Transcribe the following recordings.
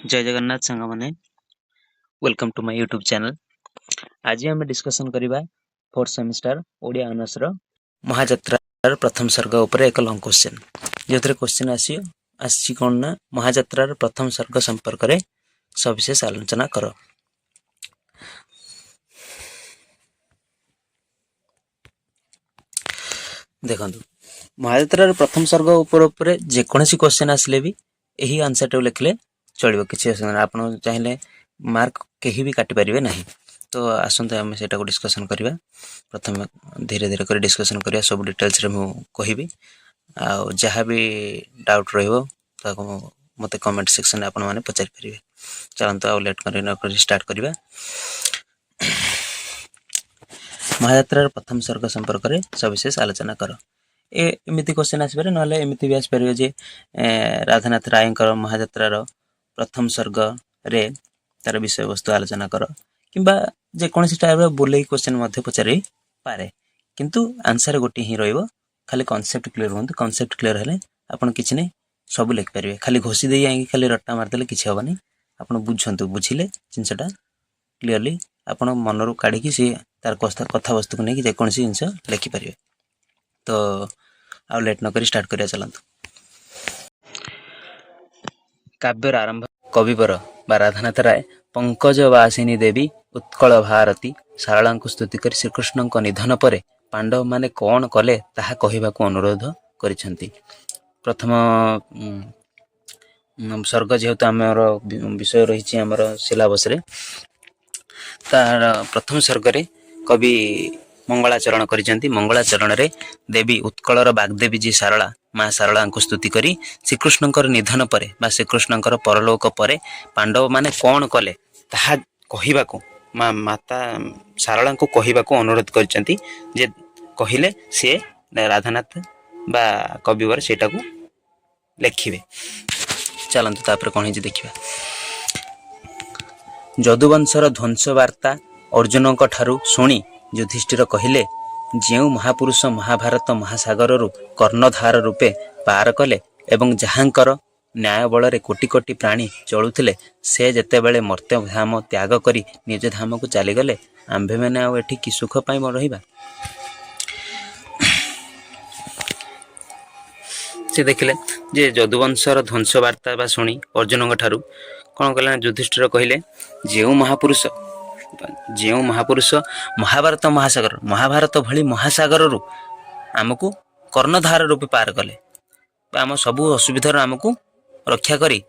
जय जगन्नाथ सांग मैंने welcome to my YouTube channel. आज आम डिस्कसन करवा फोर्थ सेमिस्टर ओडिया ऑनर्स रो महाजात्रार प्रथम सर्ग उपर एक लंग क्वेश्चन जो क्वेश्चन आसी कौन ना महाजात्रार प्रथम सर्ग संपर्क में सविशेष आलोचना कर। देखो महाजात्रार प्रथम सर्ग उपर जेकोसी क्वेश्चन आसिले भी यही आंसर टा लिखले चलो किसी आप चाहिए मार्क कहीं भी काटी पारे ना। तो आसते आम से डिस्कसन करवा प्रथम धीरे धीरे कर डिस्कसन करवा सब डिटेल्स रे मु कहिबी आ जहाँ भी डाउट रही मत कमेंट सेक्शन में आपण मैंने पचारि पारे। चलते आउ लेट कर स्टार्ट करवा। महाजात्रार प्रथम सर्ग संपर्क में सविशेष आलोचना कर। एमती क्वेश्चन आसपारे ना एमती भी आसपारे जे राधानाथ राय महाजात्रार प्रथम सर्ग रे तार विषय वस्तु आलोचना कर किंबा जेकोसी टाइप बुले क्वेश्चन पचारि पारे किंतु आंसर गोटे ही रो खाली कॉन्सेप्ट क्लियर हूँ। कॉन्सेप्ट क्लियर हेले आपन किछि नहीं सब लिखिपारे। खाली घोषी दे आई खाली रट्टा मारदेले किसी हेनी। आप बुझंतु बुझिले जिनसटा क्लीयरली आपण मनरू काढ़ी सी तार कथावस्तु को लेकिन जेकोसी जिनस लिखिपारे। तो आउ लेट नक स्टार्ट करिया चलतु। काव्यर आरंभ कविवर बा राधानाथ राय पंकजवासिनी देवी उत्कल भारती शारला स्तुति कर श्रीकृष्ण निधन पर पांडव माने कौन कले ताहा कहवाक अनुरोध करिसेंती। प्रथम सर्ग जेहेतु आमर विषय रही आमर सिलेबस रे तार प्रथम सर्ग रे कवि मंगलाचरण करिसेंती। मंगलाचरण रे देवी उत्कलर बागदेवी जी शारला माँ शारला को स्तुति करी श्रीकृष्ण निधन पर बा श्रीकृष्ण परलोक पर पांडव माने कौन कले ताहा कहवाक माँ माता शारला को कहवाक अनुरोध करिसेंती जे कहले सी राधानाथ बा कविवर सेटा को लिखिबे। चलते तापर कौन है देखिए। यदुवंशर ध्वंस वार्ता अर्जुन ठारू शुणी युधिष्ठिर कहले जेउ महापुरुष महाभारत महासागर रु कर्णधार रूपे पार कले एवं जहाँकर न्याय बल कोटि कोटि प्राणी चलुथिले से जेतेबेले मर्त्य धाम त्याग करी निज धाम को चलीगले आंभे मैंने आउ एठी कि सुख पाई रहिबा। से देखिले जे यदुवंशर ध्वंस वार्ता बा शुणी अर्जुन ठारू कौन कले युधिष्ठिर कहले जेउ महापुरुष महाभारत महासागर महाभारत भली महासागर रु आमको कर्णधार रूपे पार कले आम सबू असुविधार आमको रक्षा करी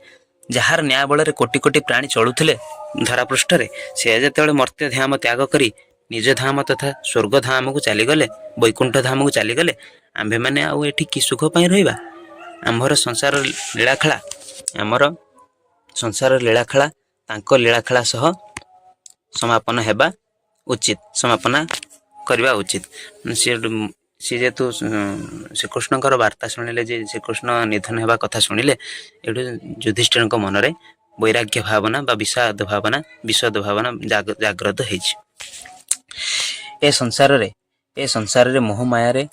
जार न्याय बल कोटि कोटि प्राणी चलुथिले धरापृष्ठ से जेतेबेले मर्त्य धाम त्याग करी निज धाम तथा स्वर्ग धाम को चलीगले वैकुंठ धाम को चलीगले आंभे मैंने आउ एठी कि सुख पाई रहिबा। आम्भर संसार लीलाखेला आमर संसार लीलाखेला तांको लीलाखेला सह समापन हेबा उचित समापना करवा उचित। सी जेतु श्रीकृष्ण वार्ता शुणिले जे श्रीकृष्ण निधन हेबा कथा शुणिले एठू युधिष्ठिर मन रे वैराग्य भावना बा विषाद भावना जागृत होइछि। ए संसार रे मोह माया रे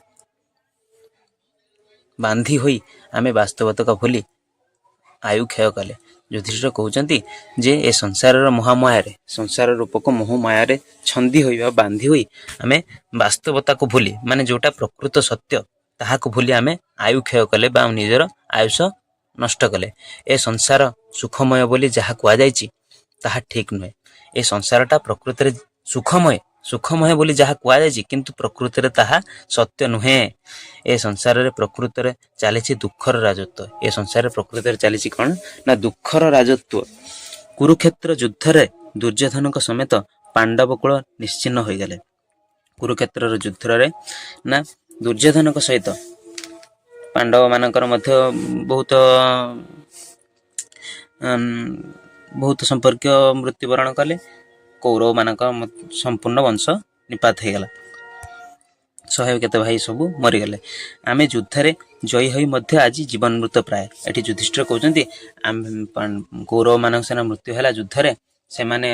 बांधी होई आमे वास्तवता भूली आयु क्षय कले। युधिष्ठिर कहते जे ए संसार महामाया संसार रूपक मोहमाया छंदी होई बांधी होई आमे वास्तवता को भूली माने जोटा प्रकृत सत्य ताहा को भूली आमे आयु क्षय कले बा निजर आयुष नष्ट कले। ए संसार सुखमय बोली जहाँ कह जायछि ताहा ठीक नुहे। ए संसारटा प्रकृति रे सुखमय बोली जहाँ कह जायछि किंतु प्रकृति रे ताहा सत्य नुहे। ए संसार रे प्रकृति रे चलीछि दुखर राजत्व। ए संसार रे प्रकृति रे चलीछि कौन ना दुखर राजत्व। कुरुक्षेत्र युद्ध रे दुर्योधन समेत पांडव कुल निश्चिन्न हो गले। कुरुक्षेत्र युद्ध रे ना दुर्योधन सहित पांडव मानकर मध्य बहुत संपर्क मृत्युवरण कले। कौरव मानक संपूर्ण वंश निपात हो गला। 100 केते भाई सबू मरीगले। आमे युद्धरे जयी होई मध्य आज जीवन मृत प्राय। एठी युधिष्ठिर कहउचंती कौरव मानक सेना मृत्यु हैला युद्धरे से माने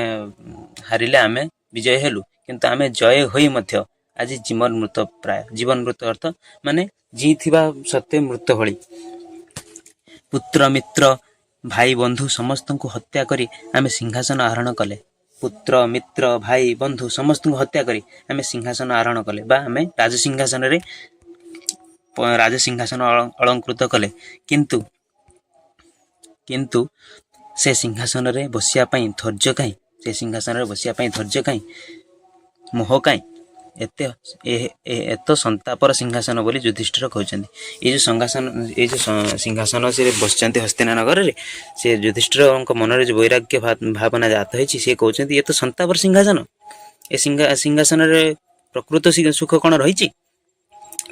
हारिले आमे विजय हेलु किंतु आमे जय होई मध्य आज जीवन मृत प्राय। जीवन मृत अर्थ माने जी थिबा सत्य मृत भली। पुत्र मित्र ଭାଇ ବନ୍ଧୁ ସମସ୍ତଙ୍କୁ ହତ୍ୟା କରି ଆମେ ସିଂହାସନ ଆହରଣ କଲେ। ପୁତ୍ର ମିତ୍ର ଭାଇ ବନ୍ଧୁ ସମସ୍ତଙ୍କୁ ହତ୍ୟା କରି ଆମେ ସିଂହାସନ ଆହରଣ କଲେ ବା ଆମେ ରାଜସିଂହାସନ ଅଳଙ୍କୃତ କଲେ। କିନ୍ତୁ ସେ ସିଂହାସନରେ ବସିବା ପାଇଁ ଧୈର୍ଯ୍ୟ କାହିଁ? ସେ ସିଂହାସନରେ ବସିବା ପାଇଁ ଧୈର୍ଯ୍ୟ କାହିଁ? ମୋହ କାହିଁ? ଏତ ସନ୍ତାପର ସିଂହାସନ ବୋଲି ଯୁଧିଷ୍ଠିର କହିଛନ୍ତି। ଏଇ ଯେଉଁ ସିଂହାସନ ସେ ବସିଛନ୍ତି ହସ୍ତିନାନଗରରେ, ସେ ଯୁଧିଷ୍ଠିରଙ୍କ ମନରେ ଯେଉଁ ବୈରାଗ୍ୟ ଭାବନା ଜାତ ହେଇଛି, ସେ କହୁଛନ୍ତି ଏ ତ ସନ୍ତାପର ସିଂହାସନ। ଏ ସିଂହାସନରେ ପ୍ରକୃତ ସୁଖ କ'ଣ ରହିଛି?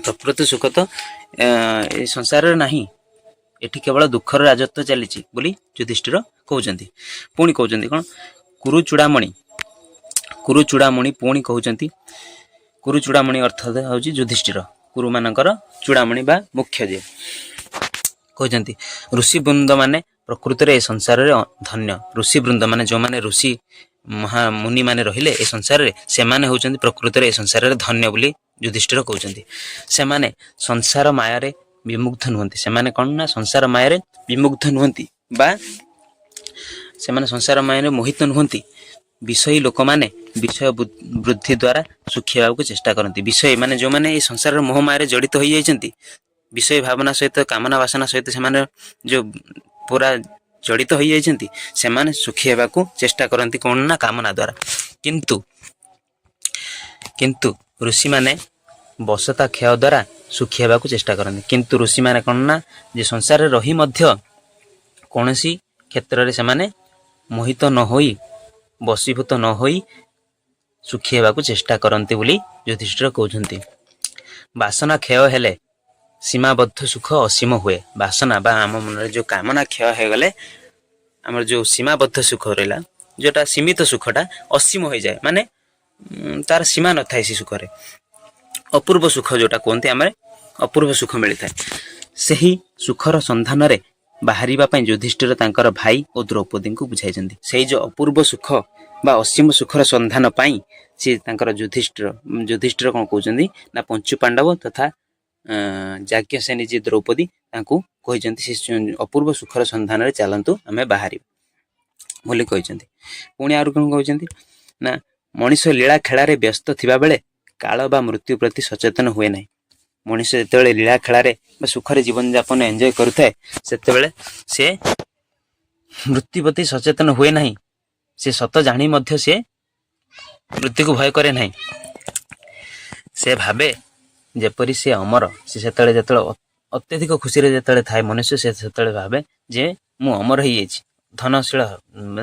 ପ୍ରକୃତ ସୁଖ ତ ଏ ସଂସାରରେ ନାହିଁ। ଏଠି କେବଳ ଦୁଃଖର ରାଜତ୍ୱ ଚାଲିଛି ବୋଲି ଯୁଧିଷ୍ଠିର କହୁଛନ୍ତି। ପୁଣି କହୁଛନ୍ତି କ'ଣ? କୁରୁଚୂଡ଼ାମଣି ପୁଣି କହୁଛନ୍ତି। କୁରୁଚୂଡ଼ାମଣି ଅର୍ଥ ହେଉଛି ଯୁଧିଷ୍ଠିର, କୁରୁମାନଙ୍କର ଚୂଡ଼ାମଣି ବା ମୁଖ୍ୟ ଯିଏ। କହୁଛନ୍ତି ଋଷିବୃନ୍ଦ ମାନେ ପ୍ରକୃତରେ ଏ ସଂସାରରେ ଧନ୍ୟ। ଋଷିବୃନ୍ଦ ମାନେ ଯେଉଁମାନେ ଋଷି ମହାମୁନି ମାନେ ରହିଲେ ଏ ସଂସାରରେ, ସେମାନେ ହେଉଛନ୍ତି ପ୍ରକୃତରେ ଏ ସଂସାରରେ ଧନ୍ୟ ବୋଲି ଯୁଧିଷ୍ଠିର କହୁଛନ୍ତି। ସେମାନେ ସଂସାର ମାୟାରେ ବିମୁଗ୍ଧ ନୁହନ୍ତି। ସେମାନେ କ'ଣ ନା ସଂସାର ମାୟାରେ ବିମୁଗ୍ଧ ନୁହନ୍ତି ବା ସେମାନେ ସଂସାର ମାୟାରେ ମୋହିତ ନୁହନ୍ତି। ବିଷୟୀ ଲୋକମାନେ ବିଷୟ ବୃଦ୍ଧି ଦ୍ୱାରା ସୁଖୀ ହେବାକୁ ଚେଷ୍ଟା କରନ୍ତି। ବିଷୟୀ ମାନେ ଯେଉଁମାନେ ଏ ସଂସାରର ମୋହ ମାୟାରେ ଜଡ଼ିତ ହୋଇଯାଇଛନ୍ତି, ବିଷୟ ଭାବନା ସହିତ, କାମନା ବାସନା ସହିତ ସେମାନେ ଯେଉଁ ପୁରା ଜଡ଼ିତ ହୋଇଯାଇଛନ୍ତି, ସେମାନେ ସୁଖୀ ହେବାକୁ ଚେଷ୍ଟା କରନ୍ତି କ'ଣ ନା କାମନା ଦ୍ୱାରା। କିନ୍ତୁ ଋଷିମାନେ ବଶତା କ୍ଷୟ ଦ୍ୱାରା ସୁଖୀ ହେବାକୁ ଚେଷ୍ଟା କରନ୍ତି। କିନ୍ତୁ ଋଷିମାନେ କ'ଣ ନା ଯେ ସଂସାରରେ ରହି ମଧ୍ୟ କୌଣସି କ୍ଷେତ୍ରରେ ସେମାନେ ମୋହିତ ନ ହୋଇ, ବଶୀଭୂତ ନ ହୋଇ ସୁଖୀ ହେବାକୁ ଚେଷ୍ଟା କରନ୍ତି ବୋଲି ଯୁଧିଷ୍ଠିର କହୁଛନ୍ତି। ବାସନା କ୍ଷୟ ହେଲେ ସୀମାବଦ୍ଧ ସୁଖ ଅସୀମ ହୁଏ। ବାସନା ବା ଆମ ମନରେ ଯେଉଁ କାମନା କ୍ଷୟ ହୋଇଗଲେ ଆମର ଯେଉଁ ସୀମାବଦ୍ଧ ସୁଖ ରହିଲା, ଯେଉଁଟା ସୀମିତ ସୁଖଟା ଅସୀମ ହୋଇଯାଏ। ମାନେ ତାର ସୀମା ନଥାଏ ସେ ସୁଖରେ। ଅପୂର୍ବ ସୁଖ ଯେଉଁଟା କୁହନ୍ତି, ଆମେ ଅପୂର୍ବ ସୁଖ ମିଳିଥାଏ। ସେହି ସୁଖର ସନ୍ଧାନରେ ବାହାରିବା ପାଇଁ ଯୁଧିଷ୍ଠିର ତାଙ୍କର ଭାଇ ଓ ଦ୍ରୌପଦୀଙ୍କୁ ବୁଝାଇଛନ୍ତି। ସେଇ ଯେଉଁ ଅପୂର୍ବ ସୁଖ ବା ଅସୀମ ସୁଖର ସନ୍ଧାନ ପାଇଁ ସେ ତାଙ୍କର ଯୁଧିଷ୍ଠିର କ'ଣ କହୁଛନ୍ତି ନା ପଞ୍ଚୁ ପାଣ୍ଡବ ତଥା ଯାଜ୍ଞସେନୀ ଯିଏ ଦ୍ରୌପଦୀ, ତାଙ୍କୁ କହିଛନ୍ତି ସେ ଅପୂର୍ବ ସୁଖର ସନ୍ଧାନରେ ଚାଲନ୍ତୁ, ଆମେ ବାହାରିବା ବୋଲି କହିଛନ୍ତି। ପୁଣି ଆହୁରି କ'ଣ କହିଛନ୍ତି ନା ମଣିଷ ଲୀଳା ଖେଳାରେ ବ୍ୟସ୍ତ ଥିବାବେଳେ କାଳ ବା ମୃତ୍ୟୁ ପ୍ରତି ସଚେତନ ହୁଏ ନାହିଁ। ମଣିଷ ଯେତେବେଳେ ଲୀଳା ଖେଳାରେ ବା ସୁଖରେ ଜୀବନଯାପନ ଏନ୍ଜୟ କରୁଥାଏ, ସେତେବେଳେ ସେ ମୃତ୍ୟୁ ପ୍ରତି ସଚେତନ ହୁଏ ନାହିଁ। ସେ ସତ ଜାଣି ମଧ୍ୟ ସେ ମୃତ୍ୟୁକୁ ଭୟ କରେ ନାହିଁ। ସେ ଭାବେ ଯେପରି ସେ ଅମର। ସେ ଯେତେବେଳେ ଅତ୍ୟଧିକ ଖୁସିରେ ଯେତେବେଳେ ଥାଏ ମନୁଷ୍ୟ, ସେ ସେତେବେଳେ ଭାବେ ଯେ ମୁଁ ଅମର ହେଇଯାଇଛି। ଧନଶୀଳ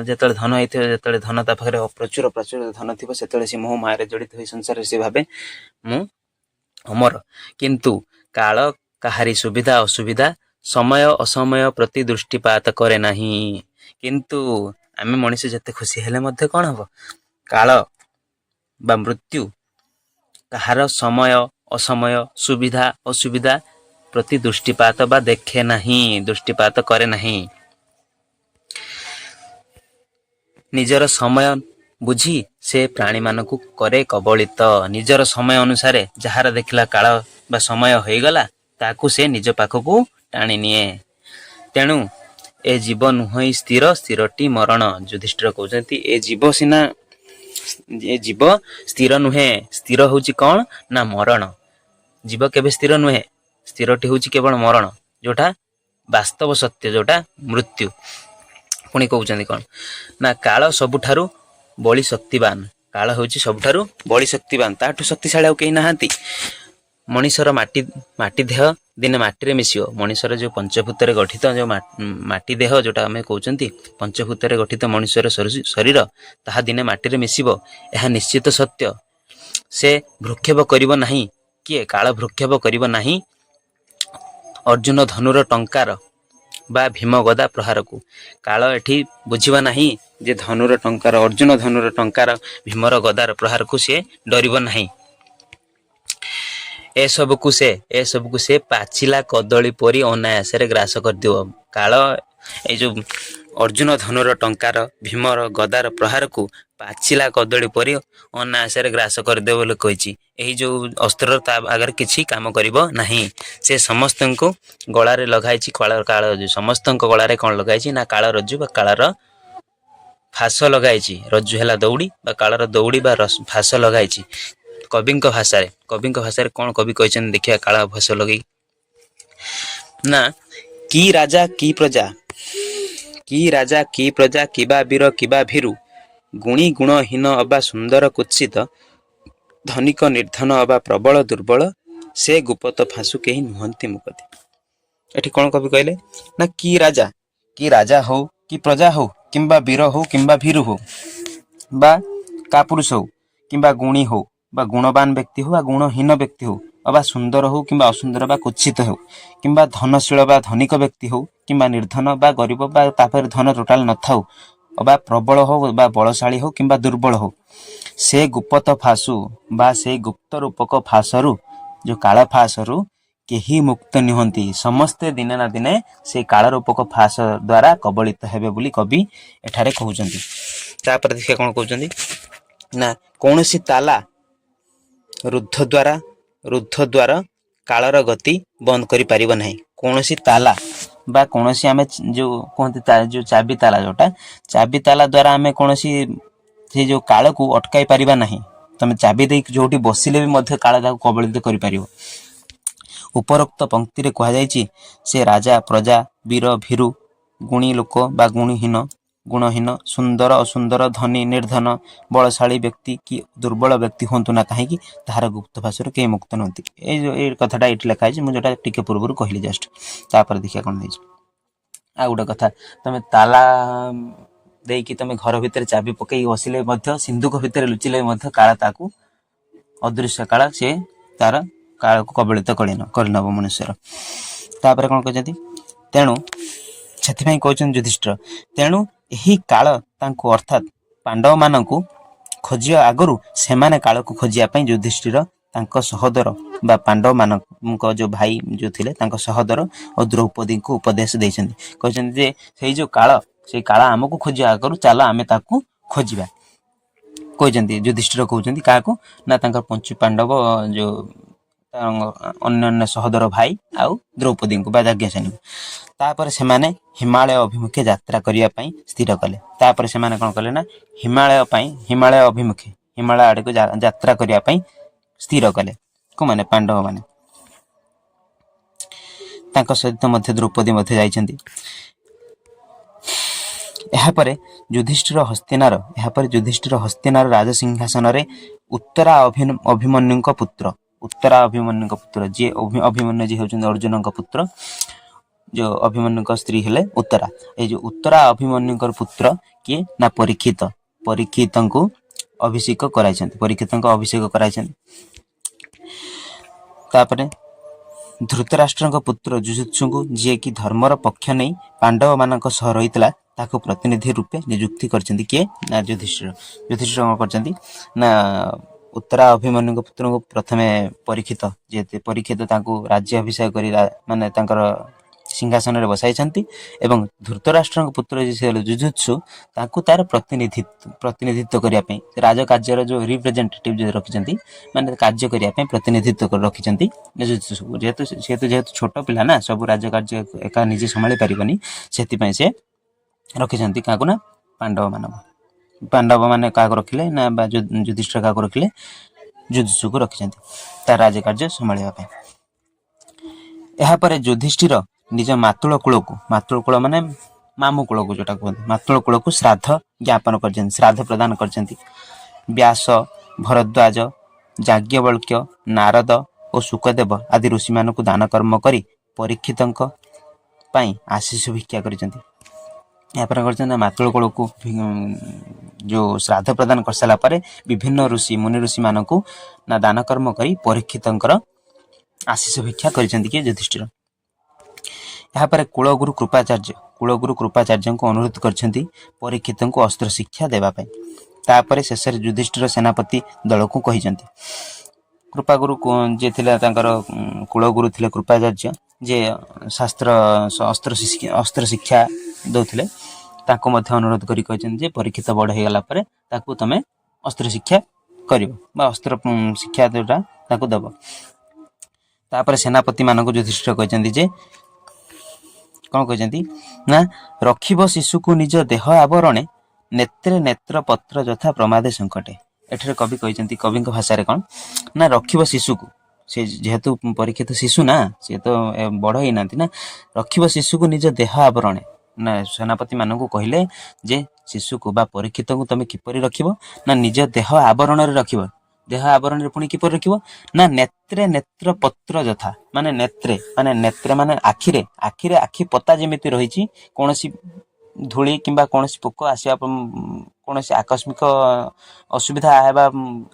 ଯେତେବେଳେ ଧନ ହେଇଥିବ, ଯେତେବେଳେ ଧନ ତା ପାଖରେ ପ୍ରଚୁର ଧନ ଥିବ, ସେତେବେଳେ ସେ ମୋହ ମାୟାରେ ଜଡ଼ିତ ହୋଇ ସଂସାରରେ ସେ ଭାବେ ମୁଁ ଅମର। କିନ୍ତୁ କାଳ କାହାରି ସୁବିଧା ଅସୁବିଧା, ସମୟ ଅସମୟ ପ୍ରତି ଦୃଷ୍ଟିପାତ କରେ ନାହିଁ। କିନ୍ତୁ ଆମେ ମଣିଷ ଯେତେ ଖୁସି ହେଲେ ମଧ୍ୟ କ'ଣ ହେବ? କାଳ ବା ମୃତ୍ୟୁ କାହାର ସମୟ ଅସମୟ, ସୁବିଧା ଅସୁବିଧା ପ୍ରତି ଦୃଷ୍ଟିପାତ ବା ଦେଖେ ନାହିଁ, ଦୃଷ୍ଟିପାତ କରେ ନାହିଁ। ନିଜର ସମୟ ବୁଝି ସେ ପ୍ରାଣୀମାନଙ୍କୁ କରେ କବଳିତ। ନିଜର ସମୟ ଅନୁସାରେ ଯାହାର ଦେଖିଲା କାଳ ବା ସମୟ ହୋଇଗଲା, ତାକୁ ସେ ନିଜ ପାଖକୁ ଟାଣି ନିଏ। ତେଣୁ ଏ ଜୀବ ନୁହେଁ ସ୍ଥିର, ସ୍ଥିରଟି ମରଣ। ଯୁଧିଷ୍ଠିର କହୁଛନ୍ତି ଏ ଜୀବ ସ୍ଥିର ନୁହେଁ। ସ୍ଥିର ହେଉଛି କ'ଣ ନା ମରଣ। ଜୀବ କେବେ ସ୍ଥିର ନୁହେଁ। ସ୍ଥିରଟି ହେଉଛି କେବଳ ମରଣ, ଯେଉଁଟା ବାସ୍ତବ ସତ୍ୟ, ଯେଉଁଟା ମୃତ୍ୟୁ। ପୁଣି କହୁଛନ୍ତି କ'ଣ ନା କାଳ ସବୁଠାରୁ ବଳି ଶକ୍ତିବାନ। କାଳ ହେଉଛି ସବୁଠାରୁ ବଳି ଶକ୍ତିବାନ, ତାଠୁ ଶକ୍ତିଶାଳୀ ଆଉ କେହି ନାହାନ୍ତି। ମଣିଷର ମାଟି ଦେହ ଦିନେ ମାଟିରେ ମିଶିବ। ମଣିଷର ଯେଉଁ ପଞ୍ଚଭୂତରେ ଗଠିତ ଯେଉଁ ମାଟି ଦେହ, ଯେଉଁଟା ଆମେ କହୁଛନ୍ତି ପଞ୍ଚଭୂତରେ ଗଠିତ ମଣିଷର ଶରୀର, ତାହା ଦିନେ ମାଟିରେ ମିଶିବ, ଏହା ନିଶ୍ଚିତ ସତ୍ୟ। ସେ ଭ୍ରୂକ୍ଷେପ କରିବ ନାହିଁ। କିଏ? କାଳ ଭ୍ରୂକ୍ଷେପ କରିବ ନାହିଁ ଅର୍ଜୁନ ଧନୁର ଟଙ୍କାର ବା ଭୀମ ଗଦା ପ୍ରହାରକୁ। କାଳ ଏଠି ବୁଝିବ ନାହିଁ ଯେ ଧନୁର ଟଙ୍କାର, ଅର୍ଜୁନ ଧନୁର ଟଙ୍କାର, ଭୀମର ଗଦାର ପ୍ରହାରକୁ ସେ ଡରିବ ନାହିଁ। ଏସବୁକୁ ସେ ପାଚିଲା କଦଳୀ ପରି ଅନାୟାସରେ ଗ୍ରାସ କରିଦେବ। କାଳ ଏଇ ଯେଉଁ ଅର୍ଜୁନ ଧନୁର ଟଙ୍କାର, ଭୀମର ଗଦାର ପ୍ରହାରକୁ ପାଚିଲା କଦଳୀ ପରି ଅନାୟାସରେ ଗ୍ରାସ କରିଦେବ ବୋଲି କହିଛି। ଏହି ଯେଉଁ ଅସ୍ତ୍ର ତା ଆଗରେ କିଛି କାମ କରିବ ନାହିଁ। ସେ ସମସ୍ତଙ୍କୁ ଗଳାରେ ଲଗାଇଛି କାଳ ରଜ୍ଜୁ। ସମସ୍ତଙ୍କ ଗଳାରେ କ'ଣ ଲଗାଇଛି ନା କାଳ ରଜ୍ଜୁ ବା କାଳର ଫାଶ ଲଗାଇଛି। ରଜ୍ଜୁ ହେଲା ଦଉଡ଼ି ବା କାଳର ଦଉଡ଼ି ବା ଫାଶ ଲଗାଇଛି। କବିଙ୍କ ଭାଷାରେ କ'ଣ କବି କହିଛନ୍ତି ଦେଖିବା କାଳ ଫାଶ ଲଗେଇ ନା କି ରାଜା କି ପ୍ରଜା, କି ରାଜା କି ପ୍ରଜା, କିବା ବୀର କିବା ଭୀରୁ, ଗୁଣୀ ଗୁଣହୀନ ଅବା ସୁନ୍ଦର କୁତ୍ସିତ, ଧନିକ ନିର୍ଧନ ଅବା ପ୍ରବଳ ଦୁର୍ବଳ, ସେ ଗୁପତ ଫାଶୁ କେହି ନୁହନ୍ତି ମୁକତି। ଏଠି କ'ଣ କବି କହିଲେ ନା କି ରାଜା ହଉ କି ପ୍ରଜା ହଉ କିମ୍ବା ବୀର ହଉ କିମ୍ବା ଭୀରୁ ହଉ ବା କାପୁରୁଷ ହଉ କିମ୍ବା ଗୁଣୀ ହଉ ବା ଗୁଣବାନ ବ୍ୟକ୍ତି ହଉ ବା ଗୁଣହୀନ ବ୍ୟକ୍ତି ହଉ ଅବା ସୁନ୍ଦର ହଉ କିମ୍ବା ଅସୁନ୍ଦର ବା କୁତ୍ସିତ ହେଉ କିମ୍ବା ଧନଶୀଳ ବା ଧନିକ ବ୍ୟକ୍ତି ହଉ କିମ୍ବା ନିର୍ଧନ ବା ଗରିବ ବା ତାପରେ ଧନ ଟୋଟାଲ ନଥାଉ ଅବା ପ୍ରବଳ ହଉ ବା ବଳଶାଳୀ ହଉ କିମ୍ବା ଦୁର୍ବଳ ହଉ, ସେ ଗୁପତ ଫାଶୁ ବା ସେଇ ଗୁପ୍ତ ରୂପକ ଫାଶରୁ ଯେଉଁ କାଳ ଫାଶରୁ କେହି ମୁକ୍ତ ନୁହନ୍ତି। ସମସ୍ତେ ଦିନେ ନା ଦିନେ ସେଇ କାଳ ରୂପକ ଫାଶ ଦ୍ୱାରା କବଳିତ ହେବେ ବୋଲି କବି ଏଠାରେ କହୁଛନ୍ତି। ତାପରେ ଦେଖିବା କ'ଣ କହୁଛନ୍ତି ନା କୌଣସି ତାଲା ରୁଦ୍ଧ ଦ୍ୱାରା କାଳର ଗତି ବନ୍ଦ କରିପାରିବ ନାହିଁ। କୌଣସି ତାଲା ବା କୌଣସି ଆମେ ଯେଉଁ କୁହନ୍ତି ଯେଉଁ ଚାବି ତାଲା, ଯେଉଁଟା ଚାବି ତାଲା ଦ୍ୱାରା ଆମେ କୌଣସି ସେ ଯେଉଁ କାଳକୁ ଅଟକାଇ ପାରିବା ନାହିଁ। ତମେ ଚାବି ଦେଇକି ଯେଉଁଠି ବସିଲେ ବି ମଧ୍ୟ କାଳ ତାକୁ କବଳିତ କରିପାରିବ। ଉପରୋକ୍ତ ପଂକ୍ତିରେ କୁହାଯାଇଛି ସେ ରାଜା ପ୍ରଜା ବୀର ଭୀରୁ ଗୁଣୀ ଲୋକ ବା ଗୁଣହୀନ ସୁନ୍ଦର ଅସୁନ୍ଦର ଧନୀ ନିର୍ଧନ ବଳଶାଳୀ ବ୍ୟକ୍ତି କି ଦୁର୍ବଳ ବ୍ୟକ୍ତି ହୁଅନ୍ତୁ ନା କାହିଁକି ତାହାର ଗୁପ୍ତ ଫାଶରୁ କେହି ମୁକ୍ତ ନୁହନ୍ତି। ଏଇ କଥାଟା ଏଇଠି ଲେଖା ହେଇଛି, ମୁଁ ଯେଉଁଟା ଟିକେ ପୂର୍ବରୁ କହିଲି ଜଷ୍ଟ। ତାପରେ ଦେଖିବା କ'ଣ ହେଇଛି। ଆଉ ଗୋଟେ କଥା, ତମେ ତାଲା ଦେଇକି ତମେ ଘର ଭିତରେ ଚାବି ପକେଇକି ବସିଲେ ମଧ୍ୟ ସିନ୍ଧୁକ ଭିତରେ ଲୁଚିଲେ ମଧ୍ୟ କାଳ ତାକୁ ଅଦୃଶ୍ୟ କାଳ ସେ ତାର କାଳକୁ କବଳିତ କରିନବ ମନୁଷ୍ୟର। ତାପରେ କ'ଣ କହିଛନ୍ତି, ତେଣୁ ସେଥିପାଇଁ କହୁଛନ୍ତି ଯୁଧିଷ୍ଠିର, ତେଣୁ ଏହି କାଳ ତାଙ୍କୁ ଅର୍ଥାତ୍ ପାଣ୍ଡବମାନଙ୍କୁ ଖୋଜିବା ଆଗରୁ ସେମାନେ କାଳକୁ ଖୋଜିବା ପାଇଁ ଯୁଧିଷ୍ଠିର ତାଙ୍କ ସହୋଦର ବା ପାଣ୍ଡବମାନଙ୍କ ଯେଉଁ ଭାଇ ଯେଉଁ ଥିଲେ ତାଙ୍କ ସହୋଦର ଓ ଦ୍ରୌପଦୀଙ୍କୁ ଉପଦେଶ ଦେଇଛନ୍ତି। କହିଛନ୍ତି ଯେ ସେଇ କାଳ ଆମକୁ ଖୋଜିବା ଆଗରୁ ଚାଲ ଆମେ ତାକୁ ଖୋଜିବା। କହିଛନ୍ତି ଯୁଧିଷ୍ଠିର କହୁଛନ୍ତି କାହାକୁ ନା ତାଙ୍କର ପଞ୍ଚୁ ପାଣ୍ଡବ ଯେଉଁ ଅନ୍ୟାନ୍ୟ ସହୋଦର ଭାଇ ଆଉ ଦ୍ରୌପଦୀଙ୍କୁ ବା ଯାଜ୍ଞସେନୀଙ୍କୁ। ତାପରେ ସେମାନେ ହିମାଳୟ ଅଭିମୁଖେ ଯାତ୍ରା କରିବା ପାଇଁ ସ୍ଥିର କଲେ। ତାପରେ ସେମାନେ କ'ଣ କଲେ ନା ହିମାଳୟ ଅଭିମୁଖେ ହିମାଳୟ ଆଡ଼କୁ ଯାତ୍ରା କରିବା ପାଇଁ ସ୍ଥିର କଲେ। କୋଉମାନେ? ପାଣ୍ଡବମାନେ। ତାଙ୍କ ସହିତ ମଧ୍ୟ ଦ୍ରୌପଦୀ ମଧ୍ୟ ଯାଇଛନ୍ତି। ଏହାପରେ ଯୁଧିଷ୍ଠିର ହସ୍ତିନାର ରାଜସିଂହାସନରେ ଉତ୍ତରା ଅଭିମନ୍ୟୁଙ୍କ ପୁତ୍ର ଯିଏ ଅଭିମନ୍ୟୁ ଯିଏ ହେଉଛନ୍ତି ଅର୍ଜୁନଙ୍କ ପୁତ୍ର, ଯେଉଁ ଅଭିମନ୍ୟୁଙ୍କ ସ୍ତ୍ରୀ ହେଲେ ଉତ୍ତରା। ଏଇ ଯେଉଁ ଉତ୍ତରା ଅଭିମନ୍ୟୁଙ୍କର ପୁତ୍ର କିଏ ନା ପରୀକ୍ଷିତଙ୍କୁ ଅଭିଷେକ କରାଇଛନ୍ତି। ତାପରେ ଧୃତରାଷ୍ଟ୍ରଙ୍କ ପୁତ୍ର ଯୁଯୁତ୍ସୁଙ୍କୁ, ଯିଏକି ଧର୍ମର ପକ୍ଷ ନେଇ ପାଣ୍ଡବମାନଙ୍କ ସହ ରହିଥିଲା, ତାକୁ ପ୍ରତିନିଧି ରୂପେ ନିଯୁକ୍ତି କରିଛନ୍ତି। କିଏ ନା ଯୁଧିଷ୍ଠିର କ'ଣ କରିଛନ୍ତି ନା ଉତ୍ତରା ଅଭିମନ୍ୟୁଙ୍କ ପୁତ୍ରଙ୍କୁ ପ୍ରଥମେ ପରୀକ୍ଷିତ ତାଙ୍କୁ ରାଜ୍ୟ ଅଭିଷେକ କରି ମାନେ ତାଙ୍କର ସିଂହାସନରେ ବସାଇଛନ୍ତି ଏବଂ ଧୃତରାଷ୍ଟ୍ରଙ୍କ ପୁତ୍ର ଯିଏ ଯୁଯୁତ୍ସୁ ତାଙ୍କୁ ତାର ପ୍ରତିନିଧିତ୍ୱ କରିବା ପାଇଁ ରାଜକାର୍ଯ୍ୟର ଯେଉଁ ରିପ୍ରେଜେଣ୍ଟେଟିଭ୍ ଯେଉଁ ରଖିଛନ୍ତି, ମାନେ କାର୍ଯ୍ୟ କରିବା ପାଇଁ ପ୍ରତିନିଧିତ୍ୱ ରଖିଛନ୍ତି ଯୁଯୁତ୍ସୁକୁ। ଯେହେତୁ ଛୋଟ ପିଲା ନା, ସବୁ ରାଜକାର୍ଯ୍ୟ ଏକା ନିଜେ ସମ୍ଭାଳି ପାରିବନି, ସେଥିପାଇଁ ସେ ରଖିଛନ୍ତି କାହାକୁ ନା ପାଣ୍ଡବମାନେ କାହାକୁ ରଖିଲେ ନା ବା ଯୁଧିଷ୍ଠିର କାହାକୁ ରଖିଲେ? ଯୁଯୁତ୍ସୁକୁ ରଖିଛନ୍ତି ତାର ରାଜକାର୍ଯ୍ୟ ସମ୍ଭାଳିବା ପାଇଁ। ଏହାପରେ ଯୁଧିଷ୍ଠିର ନିଜ ମାତୃ କୂଳ ମାନେ ମାମୁଁ କୂଳକୁ ଯୋଉଟା କୁହନ୍ତି, ମାତୃ କୂଳକୁ ଶ୍ରାଦ୍ଧ ପ୍ରଦାନ କରିଛନ୍ତି। ବ୍ୟାସ, ଭରଦ୍ୱାଜ, ଯାଜ୍ଞବଲ୍କ୍ୟ, ନାରଦ ଓ ଶୁକଦେବ ଆଦି ଋଷିମାନଙ୍କୁ ଦାନ କର୍ମ କରି ପରୀକ୍ଷିତଙ୍କ ପାଇଁ ଆଶିଷ ଭିକ୍ଷା କରିଛନ୍ତି। ଏହାପରେ କରିଛନ୍ତି ମାତୃ କୂଳକୁ ଯେଉଁ ଶ୍ରାଦ୍ଧ ପ୍ରଦାନ କରିସାରିଲା ପରେ ବିଭିନ୍ନ ମୁନି ଋଷିମାନଙ୍କୁ ନା ଦାନ କର୍ମ କରି ପରୀକ୍ଷିତଙ୍କର ଆଶିଷ ଭିକ୍ଷା କରିଛନ୍ତି କିଏ? ଯୁଧିଷ୍ଠିର। ଏହାପରେ କୁଳଗୁରୁ କୃପାଚାର୍ଯ୍ୟଙ୍କୁ ଅନୁରୋଧ କରିଛନ୍ତି ପରୀକ୍ଷିତଙ୍କୁ ଅସ୍ତ୍ର ଶିକ୍ଷା ଦେବା ପାଇଁ। ତାପରେ ଶେଷରେ ଯୁଧିଷ୍ଠିର ସେନାପତି ଦଳକୁ କହିଛନ୍ତି, କୃପାଗୁରୁ ଯିଏ ଥିଲା ତାଙ୍କର କୁଳଗୁରୁ ଥିଲେ କୃପାଚାର୍ଯ୍ୟ, ଯିଏ ଅସ୍ତ୍ର ଶିକ୍ଷା ଦେଉଥିଲେ, ତାଙ୍କୁ ମଧ୍ୟ ଅନୁରୋଧ କରି କହିଛନ୍ତି ଯେ ପରୀକ୍ଷିତ ବଡ଼ ହେଇଗଲା ପରେ ତାକୁ ତମେ ଅସ୍ତ୍ର ଶିକ୍ଷା କରିବ ବା ଅସ୍ତ୍ର ଶିକ୍ଷା ଯେଉଁଟା ତାକୁ ଦେବ। ତାପରେ ସେନାପତି ମାନଙ୍କୁ ଯୁଧିଷ୍ଠିର କହିଛନ୍ତି ଯେ କ'ଣ କହିଛନ୍ତି ନା ରଖିବ ଶିଶୁକୁ ନିଜ ଦେହ ଆବରଣେ ନେତ୍ରେ ନେତ୍ର ପତ୍ର ଯଥା ପ୍ରମାଦେ ସଙ୍କଟେ। ଏଠାରେ କବି କହିଛନ୍ତି, କବିଙ୍କ ଭାଷାରେ କ'ଣ ନା ରଖିବ ଶିଶୁକୁ, ସେ ଯେହେତୁ ପରୀକ୍ଷିତ ଶିଶୁ ନା, ସେ ତ ବଡ଼ ହେଇନାହାନ୍ତି ନା, ରଖିବ ଶିଶୁକୁ ନିଜ ଦେହ ଆବରଣେ। ନା ସେନାପତି ମାନଙ୍କୁ କହିଲେ ଯେ ଶିଶୁକୁ ବା ପରୀକ୍ଷିତଙ୍କୁ ତମେ କିପରି ରଖିବ ନା ନିଜ ଦେହ ଆବରଣରେ ରଖିବ। ଦେହ ଆବରଣରେ ପୁଣି କିପରି ରଖିବ ନା ନେତ୍ରେ ନେତ୍ର ପତ୍ର ଯଥା, ମାନେ ନେତ୍ରେ ମାନେ ଆଖିରେ ଆଖି ପତା ଯେମିତି ରହିଛି, କୌଣସି ଧୂଳି କିମ୍ବା କୌଣସି ପୋକ ଆସିବା, କୌଣସି ଆକସ୍ମିକ ଅସୁବିଧା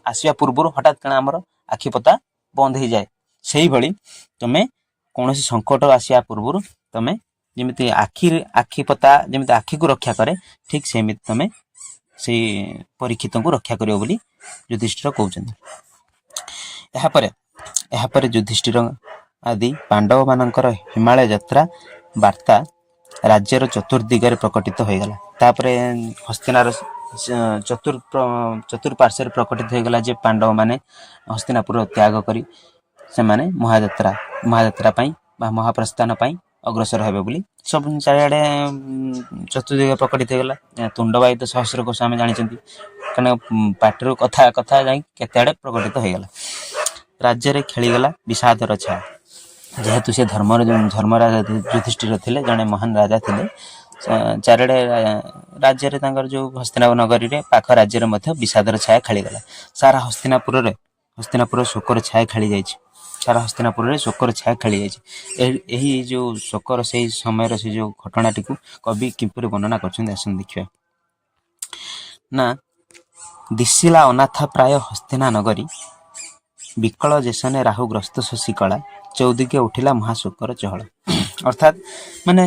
ଆସିବା ପୂର୍ବରୁ ହଠାତ୍ କାରଣ ଆମର ଆଖି ପତା ବନ୍ଦ ହେଇଯାଏ, ସେଇଭଳି ତମେ କୌଣସି ସଙ୍କଟ ଆସିବା ପୂର୍ବରୁ ତମେ ଯେମିତି ଆଖି ପତା ଯେମିତି ଆଖିକୁ ରକ୍ଷା କରେ, ଠିକ୍ ସେମିତି ତମେ ସେଇ ପରୀକ୍ଷିତଙ୍କୁ ରକ୍ଷା କରିବ ବୋଲି ଯୁଧିଷ୍ଠିର କହୁଛନ୍ତି। ଏହାପରେ ଯୁଧିଷ୍ଠିର ଆଦି ପାଣ୍ଡବମାନଙ୍କର ହିମାଳୟ ଯାତ୍ରା ବାର୍ତ୍ତା ରାଜ୍ୟର ଚତୁର୍ଦିଗରେ ପ୍ରକଟିତ ହୋଇଗଲା। ତାପରେ ହସ୍ତିନାର ଚତୁଃପାର୍ଶ୍ୱରେ ପ୍ରକଟିତ ହୋଇଗଲା ଯେ ପାଣ୍ଡବମାନେ ହସ୍ତିନାପୁର ତ୍ୟାଗ କରି ସେମାନେ ମହାଯାତ୍ରା ପାଇଁ ବା ମହାପ୍ରସ୍ଥାନ ପାଇଁ ଅଗ୍ରସର ହେବେ ବୋଲି ସବୁ ଚାରିଆଡ଼େ ଚତୁର୍ଦିଗ ପ୍ରକଟିତ ହୋଇଗଲା। ତୁଣ୍ଡବାୟିତ ସହସ୍ର କୋଶ ଆମେ ଜାଣିଛନ୍ତି, କାରଣ ପାଟିରୁ କଥା ଯାଇକି କେତେ ଆଡ଼େ ପ୍ରକଟିତ ହୋଇଗଲା। ରାଜ୍ୟରେ ଖେଳିଗଲା ବିଷାଦର ଛାୟା। ଯେହେତୁ ସେ ଧର୍ମରାଜା ଯୁଧିଷ୍ଠିର ଥିଲେ, ଜଣେ ମହାନ ରାଜା ଥିଲେ, ଚାରିଆଡ଼େ ରାଜ୍ୟରେ ତାଙ୍କର ଯେଉଁ ହସ୍ତିନାପୁର ନଗରୀରେ ପାଖ ରାଜ୍ୟରେ ମଧ୍ୟ ବିଷାଦର ଛାୟା ଖେଳିଗଲା। ସାରା ହସ୍ତିନାପୁର ଶୋକର ଛାୟା ଖେଳିଯାଇଛି। ଏହି ଯେଉଁ ଶୋକର ସେଇ ସମୟର ସେ ଯେଉଁ ଘଟଣାଟିକୁ କବି କିପରି ବର୍ଣ୍ଣନା କରୁଛନ୍ତି ଆସନ୍ତୁ ଦେଖିବା। ନା ଦିଶିଲା ଅନାଥ ପ୍ରାୟ ହସ୍ତିନା ନଗରୀ, ବିକଳ ଯେସନେ ରାହୁଗ୍ରସ୍ତ ଶଶିକଳା, ଚୌଦିକେ ଉଠିଲା ମହାଶୋକର ଚହଳ। ଅର୍ଥାତ୍ ମାନେ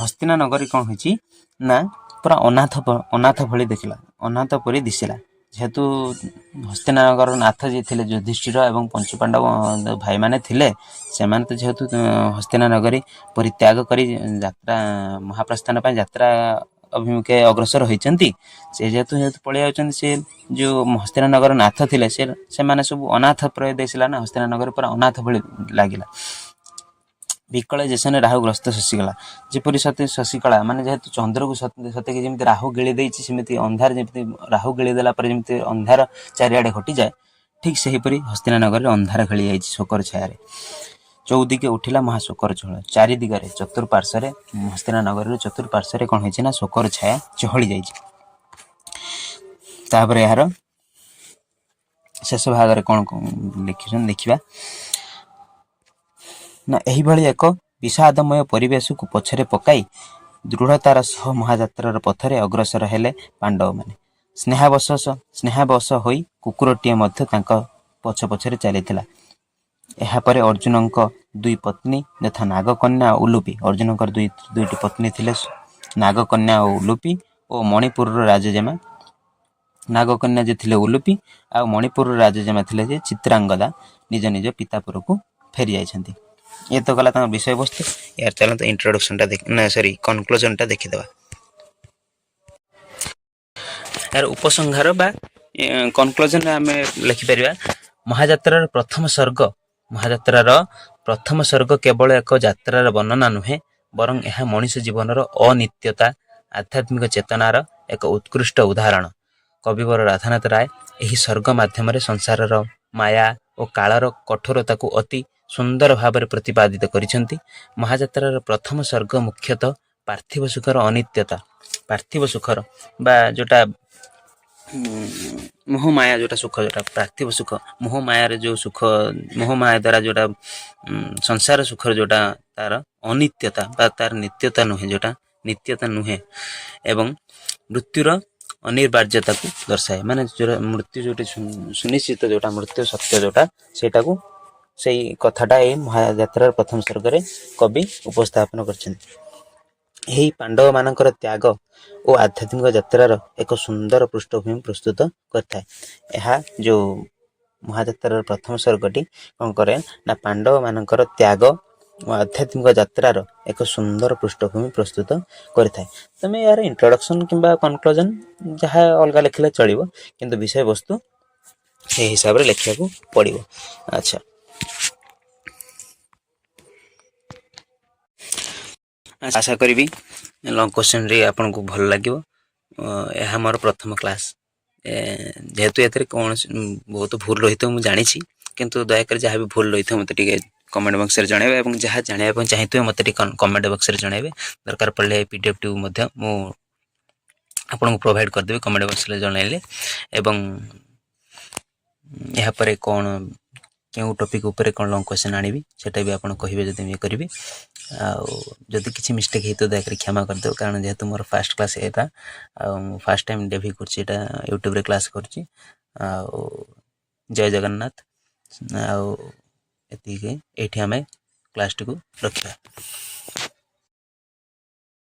ହସ୍ତିନା ନଗରୀ କ'ଣ ହୋଇଛି ନା ପୁରା ଅନାଥ ଭଳି ଦେଖିଲା, ଅନାଥ ପରି ଦିଶିଲା। ଯେହେତୁ ହସ୍ତିନାନଗର ନାଥ ଯିଏ ଥିଲେ ଯୁଧିଷ୍ଠିର ଏବଂ ପଞ୍ଚୁପାଣ୍ଡବ ଭାଇମାନେ ଥିଲେ, ସେମାନେ ତ ଯେହେତୁ ହସ୍ତିନା ନଗରୀ ପରିତ୍ୟାଗ କରି ମହାପ୍ରସ୍ଥାନ ପାଇଁ ଯାତ୍ରା ଅଭିମୁଖେ ଅଗ୍ରସର ହୋଇଛନ୍ତି, ସେ ଯେହେତୁ ପଳେଇ ଯାଉଛନ୍ତି, ସେ ଯେଉଁ ହସ୍ତିନା ନଗର ନାଥ ଥିଲେ ସେମାନେ ସବୁ ଅନାଥ ପ୍ରାୟ ଦିଶିଲା ନା, ହସ୍ତିନା ନଗର ପୁରା ଅନାଥ ଭଳି ଲାଗିଲା। ବିକଳ ଯେସନେ ରାହୁଗ୍ରସ୍ତ ଶଶିକଳା, ଯେପରି ସତେ ଶଶିକଳା ମାନେ ଯେହେତୁ ଚନ୍ଦ୍ରକୁ ସତେକି ଯେମିତି ରାହୁ ଗିଳି ଦେଇଛି, ସେମିତି ଅନ୍ଧାର ଯେମିତି ରାହୁ ଗିଳି ଦେଲା ପରେ ଯେମିତି ଅନ୍ଧାର ଚାରିଆଡ଼େ ଘଟିଯାଏ, ଠିକ୍ ସେହିପରି ହସ୍ତିନା ନଗରରେ ଅନ୍ଧାର ଖେଳି ଯାଇଛି ଶୋକର ଛାୟାରେ। ଚୌଦିକେ ଉଠିଲା ମହାଶୋକର ଚହଳ, ଚାରି ଦିଗରେ ଚତୁଃପାର୍ଶ୍ୱରେ ହସ୍ତିନା ନଗରୀର ଚତୁଃପାର୍ଶ୍ୱରେ କ'ଣ ହେଇଛି ନା ଶୋକର ଛାୟା ଚହଳି ଯାଇଛି। ତାପରେ ଏହାର ଶେଷ ଭାଗରେ କ'ଣ ଲେଖିଛନ୍ତି ଦେଖିବା। ନା ଏହିଭଳି ଏକ ବିଷାଦମୟ ପରିବେଶକୁ ପଛରେ ପକାଇ ଦୃଢ଼ତାର ସହ ମହାଯାତ୍ରାର ପଥରେ ଅଗ୍ରସର ହେଲେ ପାଣ୍ଡବମାନେ। ସ୍ନେହାବଶ ହୋଇ କୁକୁରଟିଏ ମଧ୍ୟ ତାଙ୍କ ପଛରେ ଚାଲିଥିଲା। ଏହାପରେ ଅର୍ଜୁନଙ୍କ ଦୁଇ ପତ୍ନୀ ଯଥା ନାଗକନ୍ୟା ଓ ଉଲୁପି, ଅର୍ଜୁନଙ୍କର ଦୁଇଟି ପତ୍ନୀ ଥିଲେ ନାଗକନ୍ୟା ଓ ଉଲୁପି, ଓ ମଣିପୁରର ରାଜଜେମା। ନାଗକନ୍ୟା ଯେ ଥିଲେ ଉଲୁପି ଆଉ ମଣିପୁରର ରାଜଜେମା ଥିଲେ ଯେ ଚିତ୍ରାଙ୍ଗଦା, ନିଜ ନିଜ ପିତାପୁରକୁ ଫେରି ଯାଇଛନ୍ତି। ଏ ତ ଗଲା ତାଙ୍କ ବିଷୟବସ୍ତୁ। ଏହାର ଚାଲନ୍ତୁ ଇଣ୍ଟ୍ରୋଡକ୍ସନଟା କନକ୍ଲୁଜନଟା ଦେଖିଦେବା। ଏହାର ଉପସଂହାର ବା କନକ୍ଲୁଜନରେ ଆମେ ଲେଖିପାରିବା, ମହାଯାତ୍ରାର ପ୍ରଥମ ସ୍ୱର୍ଗ କେବଳ ଏକ ଯାତ୍ରାର ବର୍ଣ୍ଣନା ନୁହେଁ, ବରଂ ଏହା ମଣିଷ ଜୀବନର ଅନିତ୍ୟତା, ଆଧ୍ୟାତ୍ମିକ ଚେତନାର ଏକ ଉତ୍କୃଷ୍ଟ ଉଦାହରଣ। କବିବର ରାଧାନାଥ ରାୟ ଏହି ସ୍ୱର୍ଗ ମାଧ୍ୟମରେ ସଂସାରର ମାୟା ଓ କାଳର କଠୋରତାକୁ ଅତି ସୁନ୍ଦର ଭାବରେ ପ୍ରତିପାଦିତ କରିଛନ୍ତି। ମହାଯାତ୍ରାର ପ୍ରଥମ ସ୍ୱର୍ଗ ମୁଖ୍ୟତଃ ପାର୍ଥିବ ସୁଖର ଅନିତ୍ୟତା, ପାର୍ଥିବ ସୁଖର ବା ଯେଉଁଟା ମୋହମାୟା, ଯେଉଁଟା ସୁଖ, ଯେଉଁଟା ପାର୍ଥିବ ସୁଖ, ମୋହମାୟାରେ ଯେଉଁ ସୁଖ, ମୋହମାୟା ଦ୍ୱାରା ଯେଉଁଟା ସଂସାର ସୁଖର ଯେଉଁଟା ତାର ଅନିତ୍ୟତା ବା ତାର ନିତ୍ୟତା ନୁହେଁ ଏବଂ ମୃତ୍ୟୁର ଅନିବାର୍ଯ୍ୟତାକୁ ଦର୍ଶାଏ। ମାନେ ମୃତ୍ୟୁ ଯେଉଁଠି ସୁନିଶ୍ଚିତ, ଯେଉଁଟା ମୃତ୍ୟୁ ସତ୍ୟ, ଯେଉଁଟା ସେଇଟାକୁ ସେଇ କଥାଟା ଏଇ ମହାଯାତ୍ରାର ପ୍ରଥମ ସ୍ୱର୍ଗରେ କବି ଉପସ୍ଥାପନ କରିଛନ୍ତି। ଏହି ପାଣ୍ଡବମାନଙ୍କର ତ୍ୟାଗ ଓ ଆଧ୍ୟାତ୍ମିକ ଯାତ୍ରାର ଏକ ସୁନ୍ଦର ପୃଷ୍ଠଭୂମି ପ୍ରସ୍ତୁତ କରିଥାଏ। ଏହା ଯେଉଁ ମହାଯାତ୍ରାର ପ୍ରଥମ ସ୍ୱର୍ଗଟି କ'ଣ କରେ ନା ପାଣ୍ଡବମାନଙ୍କର ତ୍ୟାଗ ଓ ଆଧ୍ୟାତ୍ମିକ ଯାତ୍ରାର ଏକ ସୁନ୍ଦର ପୃଷ୍ଠଭୂମି ପ୍ରସ୍ତୁତ କରିଥାଏ। ତୁମେ ଏହାର ଇଣ୍ଟ୍ରୋଡକ୍ସନ୍ କିମ୍ବା କନକ୍ଲୁଜନ୍ ଯାହା ଅଲଗା ଲେଖିଲେ ଚଳିବ, କିନ୍ତୁ ବିଷୟବସ୍ତୁ ସେହି ହିସାବରେ ଲେଖିବାକୁ ପଡ଼ିବ। ଆଚ୍ଛା, ଆଶା କରିବି ଲଙ୍ଗ୍ କ୍ୱେଶ୍ଚନ୍ରେ ଆପଣଙ୍କୁ ଭଲ ଲାଗିବ। ଏହା ମୋର ପ୍ରଥମ କ୍ଲାସ୍। ଯେହେତୁ ଏଥିରେ କୌଣସି ବହୁତ ଭୁଲ ରହିଥିବ ମୁଁ ଜାଣିଛି, କିନ୍ତୁ ଦୟାକରି ଯାହା ବି ଭୁଲ ରହିଥିବ ମୋତେ ଟିକେ କମେଣ୍ଟ ବକ୍ସରେ ଜଣାଇବେ ଏବଂ ଯାହା ଜାଣିବା ପାଇଁ ଚାହିଁଥିବେ ମୋତେ ଟିକେ କମେଣ୍ଟ ବକ୍ସରେ ଜଣାଇବେ। ଦରକାର ପଡ଼ିଲେ PDF ଟି ମଧ୍ୟ ମୁଁ ଆପଣଙ୍କୁ ପ୍ରୋଭାଇଡ଼ କରିଦେବି କମେଣ୍ଟ ବକ୍ସରେ ଜଣାଇଲେ। ଏବଂ ଏହାପରେ କ'ଣ କେଉଁ ଟପିକ୍ ଉପରେ କ'ଣ ଲଙ୍ଗ୍ କ୍ୱେଶ୍ଚନ୍ ଆଣିବି ସେଇଟା ବି ଆପଣ କହିବେ, ଯଦି ମୁଁ ଇଏ କରିବି। ଆଉ ଯଦି କିଛି ମିଷ୍ଟେକ୍ ହେଇଥିବ ଦୟାକରି କ୍ଷମା କରିଦେବ, କାରଣ ଯେହେତୁ ମୋର ଫାଷ୍ଟ କ୍ଲାସ୍ ଏଇଟା, ଆଉ ମୁଁ ଫାଷ୍ଟ ଟାଇମ୍ ଡେଭି କରୁଛି, ଏଇଟା ୟୁଟ୍ୟୁବରେ କ୍ଲାସ୍ କରୁଛି। ଆଉ ଜୟ ଜଗନ୍ନାଥ। ଆଉ ଏତିକି, ଏଇଠି ଆମେ କ୍ଲାସ୍ଟିକୁ ରଖିବା।